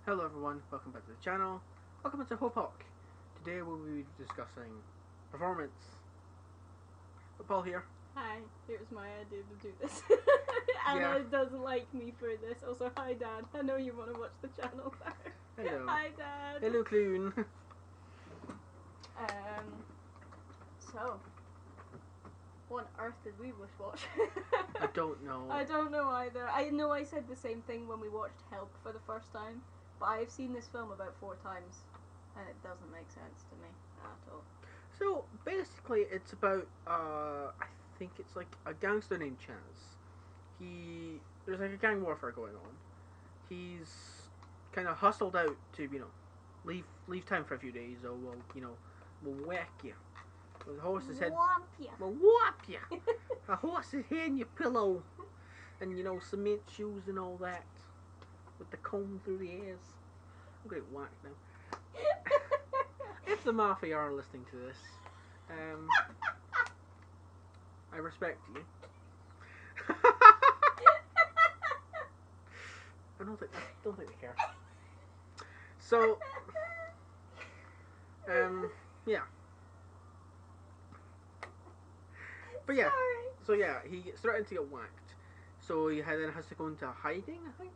Hello everyone, welcome back to the channel. Welcome to Hope Hawk. Today we'll be discussing performance. Paul here. Hi, it was my idea to do this. Yeah. Anna doesn't like me for this. Also, hi Dad. I know you want to watch the channel. Hello. Hi Dad. Hello Clune. So, what on earth did we watch? I don't know. I don't know either. I know I said the same thing when we watched Help for the first time, but I've seen this film about 4 times, and it doesn't make sense to me at all. So basically it's about I think it's like a gangster named Chaz. There's like a gang warfare going on. He's kind of hustled out to, leave town for a few days, or we'll whack you. The horse's head. Whomp ya. We'll whop you. A horse's head in your pillow, and cement shoes and all that, with the comb through the ears. I'm gonna get whacked now. If the mafia are listening to this, I respect you. I don't think they care. So, yeah. But yeah, Sorry. so yeah, he gets threatened to get whacked. So he then has to go into hiding, I think.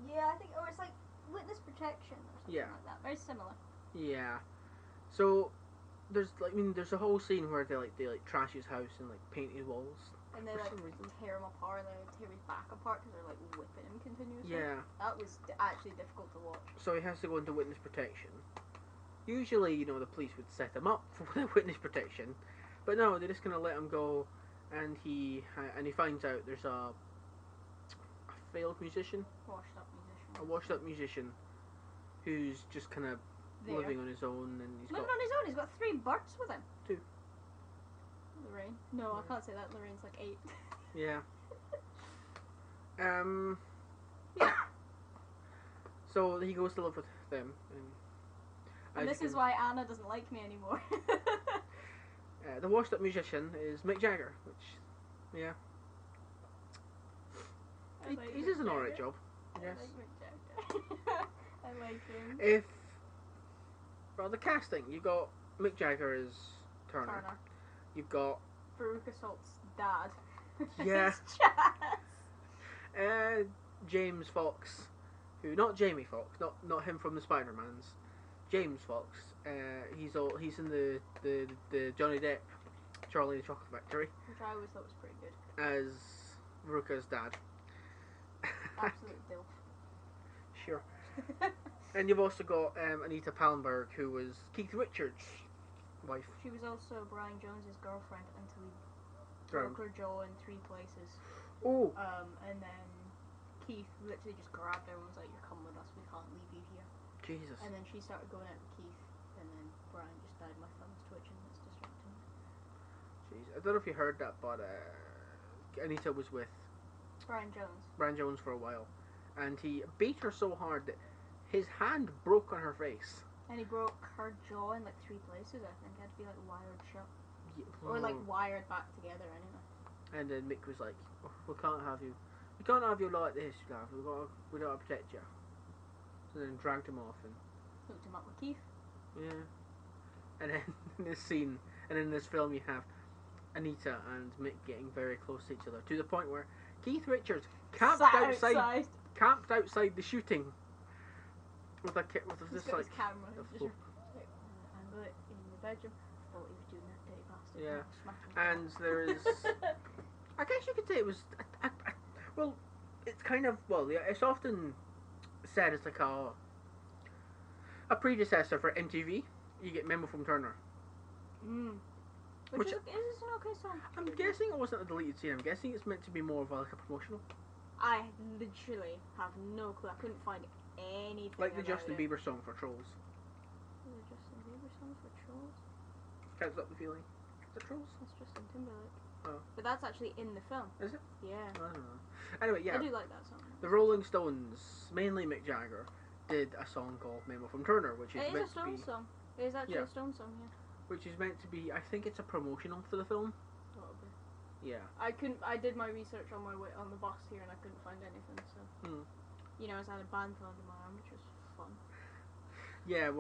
Yeah, I think, or it's like witness protection or something like that. Very similar. Yeah. So there's a whole scene where they trash his house and paint his walls. And they tear him apart, they tear his back apart because they're whipping him continuously. Yeah. That was actually difficult to watch. So he has to go into witness protection. Usually, the police would set him up for the witness protection, but no, they're just gonna let him go, and he finds out there's a failed musician, a washed up musician, who's just kind of living on his own, and living on his own. He's got 3 birds with him. 2. Lorraine. No, I can't say that. Lorraine's 8. Yeah. Yeah. So he goes to live with them, and this is why Anna doesn't like me anymore. The washed up musician is Mick Jagger, which, yeah, he does an alright job. Yes. I like Mick Jagger. I like him. The casting, you got Mick Jagger as Turner. You've got Veruca Salt's dad. Yeah. Chaz. James Fox, not Jamie Foxx, not him from the Spider-Mans. James Fox. He's in the Johnny Depp Charlie and the Chocolate Factory. Which I always thought was pretty good. As Veruca's dad. Absolute dilf. Sure. And you've also got Anita Pallenberg, who was Keith Richards' wife. She was also Brian Jones's girlfriend until he broke her jaw in 3 places. Oh. And then Keith literally just grabbed her and was like, "You're coming with us. We can't leave you here." Jesus. And then she started going out with Keith, and then Brian just died. My thumb's twitching. It's distracting me. Jeez. I don't know if you heard that, but Anita was with Brian Jones. Brian Jones for a while, and he beat her so hard that his hand broke on her face. And he broke her jaw in 3 places. I think it had to be wired shut, Yeah. or wired back together anyway. And then Mick was like, "Oh, we can't have you like this, love. We gotta protect you." So then dragged him off and Hooked him up with Keith. yeah. And then in this scene, and in this film, you have Anita and Mick getting very close to each other, to the point where Keith Richards camped outside the shooting with He's this got his camera. Angle it in the bedroom. I thought he was doing that dirty bastard. Yeah. And there is, I guess you could say it was, well, it's kind of, it's often said it's like a predecessor for MTV. You get Memo from Turner. Which is an okay song. I'm guessing it wasn't a deleted scene. I'm guessing it's meant to be more of a promotional. I literally have no clue. I couldn't find anything. Like the Justin Bieber song for Trolls. The Justin Bieber song for Trolls? Can't Stop the Feeling. Is it Trolls? That's Justin Timberlake. Oh. But that's actually in the film. Is it? Yeah. I don't know. Anyway, yeah. I do like that song. The Rolling Stones, mainly Mick Jagger, did a song called Memo from Turner, which is meant a Stones song. It is actually a Stones song, yeah. Which is meant to be, I think it's a promotional for the film. Probably. Yeah. I did my research on the bus here and I couldn't find anything, so. you know, I had a bantha under my arm, which was fun. Yeah,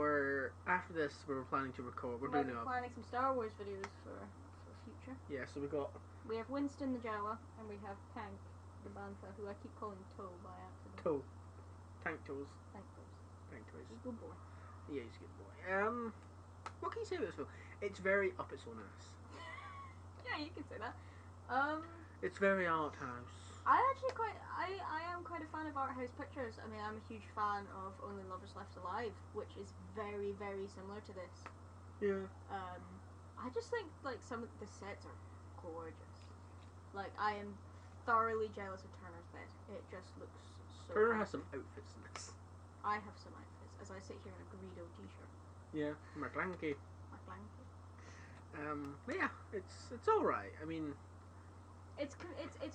after this we're planning to record. We're planning some Star Wars videos for the future. Yeah, so we have Winston the Jawa and we have Tank the bantha, who I keep calling Toe by accident. Toe. Tank Toes. Tank Toes. Tank Toes. He's a good boy. Yeah, he's a good boy. What can you say about this film? It's very up its own ass. Yeah, you can say that. It's very art house. I am quite a fan of art house pictures. I mean, I'm a huge fan of Only Lovers Left Alive, which is very, very similar to this. Yeah. I just think like some of the sets are gorgeous. Like, I am thoroughly jealous of Turner's bed. It just looks so. Turner has some outfits in this. I have some outfits as I sit here in a Greedo t-shirt. Yeah, McClanky. McClanky. But yeah, it's all right. I mean, it's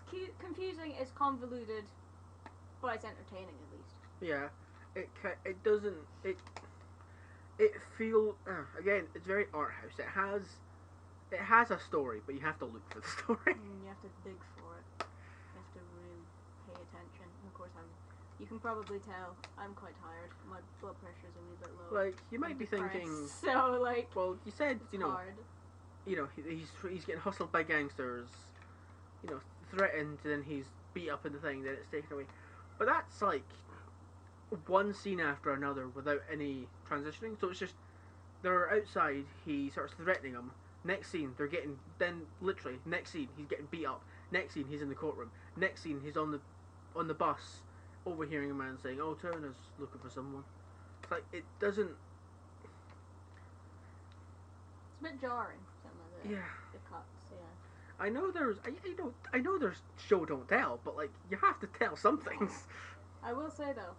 cute, confusing, it's convoluted, but it's entertaining at least. Yeah, it doesn't feel again. It's very art house. It has a story, but you have to look for the story. You have to dig for it. You have to really pay attention. And of course, you can probably tell I'm quite tired. My blood pressure's a wee bit low. Like, you might be thinking. So like. Well, you said hard. He's getting hustled by gangsters. Threatened, then he's beat up in the thing, then it's taken away. But that's like one scene after another without any transitioning. So it's just they're outside. He starts threatening them. Next scene, literally next scene he's getting beat up. Next scene he's in the courtroom. Next scene he's on the bus, overhearing a man saying, "Oh, Turner's looking for someone." It's like it doesn't. It's a bit jarring. Something like that. Yeah. The cuts. Yeah. I know there's show don't tell, but like you have to tell some things. I will say though,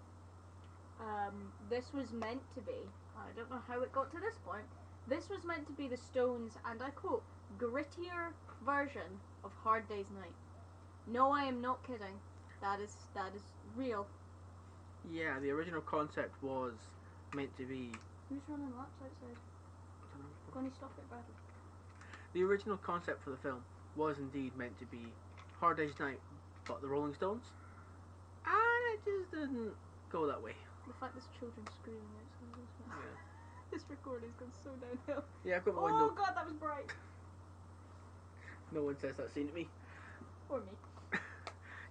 this was meant to be. I don't know how it got to this point. This was meant to be the Stones, and I quote, grittier version of Hard Day's Night. No, I am not kidding. That is real. Yeah, the original concept was meant to be. Who's running laps outside? Gonna stop it, Bradley. The original concept for the film was indeed meant to be Hard Day's Night, but the Rolling Stones, and it just didn't go that way. The fact there's children screaming outside. Yeah. This recording's gone so downhill. Yeah, I've got my window. Oh god, that was bright. No one says that scene to me. Or me.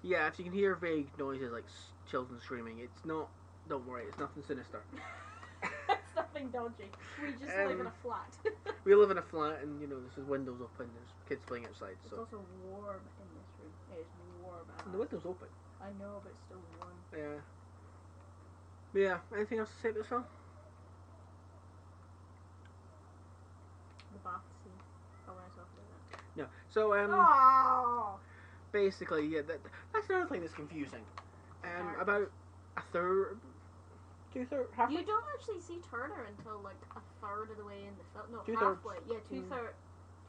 Yeah, if you can hear vague noises like children screaming, it's not. Don't worry, it's nothing sinister. It's nothing dodgy. We just live in a flat. We live in a flat, and this is windows open. There's kids playing outside. It's also warm in this room. It is warm. The window's open. I know, but it's still warm. Yeah. But yeah. Anything else to say about this film? The bath scene. I want to talk about that. No. So Oh! Basically, yeah. That's another thing that's confusing. About a third. 2/3, halfway? You don't actually see Turner until like a third of the way in the film. No, 2/3. halfway. Yeah, 2/3.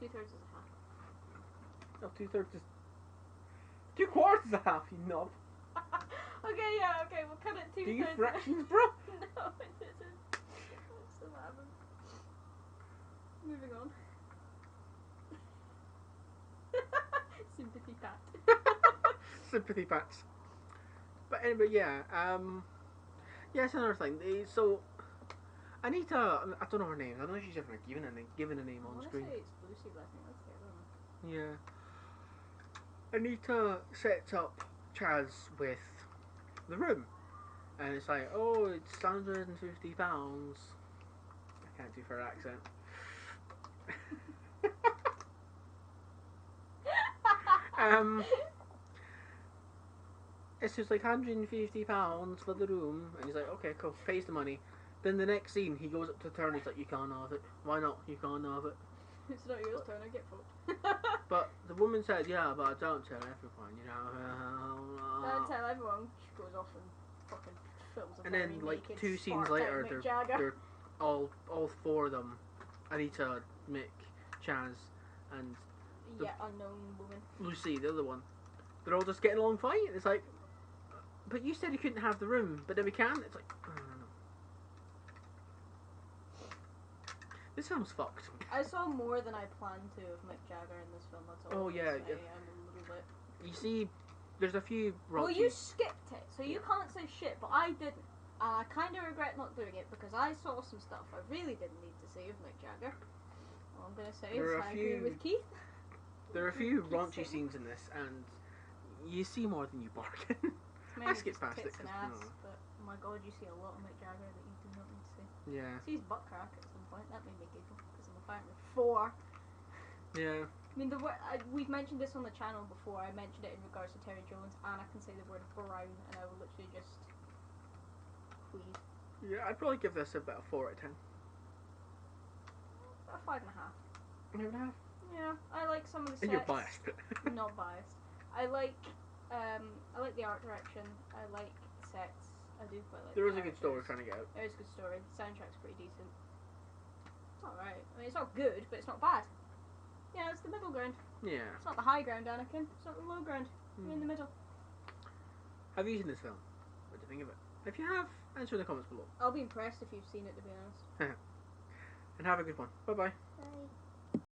2/3 is a half. No, 2/3 is. 2/4 is a half, you knob. Okay, yeah, okay, we'll cut it 2/3. Do you fractions, bro? No, I didn't. That's so happened. Moving on. Sympathy pat. Sympathy pats. But anyway, yeah. Yeah, it's another thing. So, Anita, I don't know her name. I don't know if she's ever given a name on screen. I want to say it's Lucy, but I think that's the other one. Yeah. Anita sets up Chaz with the room. And it's like, oh, it's £150. I can't do her accent. It's just like £150 for the room, and he's like, okay, cool, pays the money. Then the next scene, he goes up to Turner, he's like, you can't have it. Why not? You can't have it. It's not yours, Turner, get fucked. But the woman said, yeah, but I don't tell everyone, Don't tell everyone. She goes off and fucking films a and then, like, 2 scenes later, they're all 4 of them, Anita, Mick, Chaz, and unknown woman. Lucy, the other one. They're all just getting along fine. It's like, but you said you couldn't have the room, but then we can. It's like, I don't know. This film's fucked. I saw more than I planned to of Mick Jagger in this film. That's all. Oh yeah, yeah. I'm a little bit. You see there's a few raunchy. Well, you skipped it, so you can't say shit, but I didn't. And I kind of regret not doing it because I saw some stuff I really didn't need to see of Mick Jagger. All I'm gonna say is I agree with Keith. There are a few raunchy scenes in this, and you see more than you bargain. I skipped past it because but oh my god, you see a lot of Mick Jagger that you do not need to see. Yeah. See his butt crack at some point. That made me giggle because I'm apparently 4. Yeah. I mean, we've mentioned this on the channel before. I mentioned it in regards to Terry Jones, and I can say the word brown, and I will literally just queeze. Yeah, I'd probably give this about a 4 out of 10. A 5.5. 5.5? Yeah, I like some of the sets. And you're biased. Not biased. I like the art direction. I like the sets. I do quite like. There is a good story trying to get out. There is a good story. The soundtrack's pretty decent. It's alright. I mean, it's not good, but it's not bad. Yeah, it's the middle ground. Yeah. It's not the high ground, Anakin. It's not the low ground. You're in the middle. Have you seen this film? What do you think of it? If you have, answer in the comments below. I'll be impressed if you've seen it, to be honest. And have a good one. Bye bye. Bye.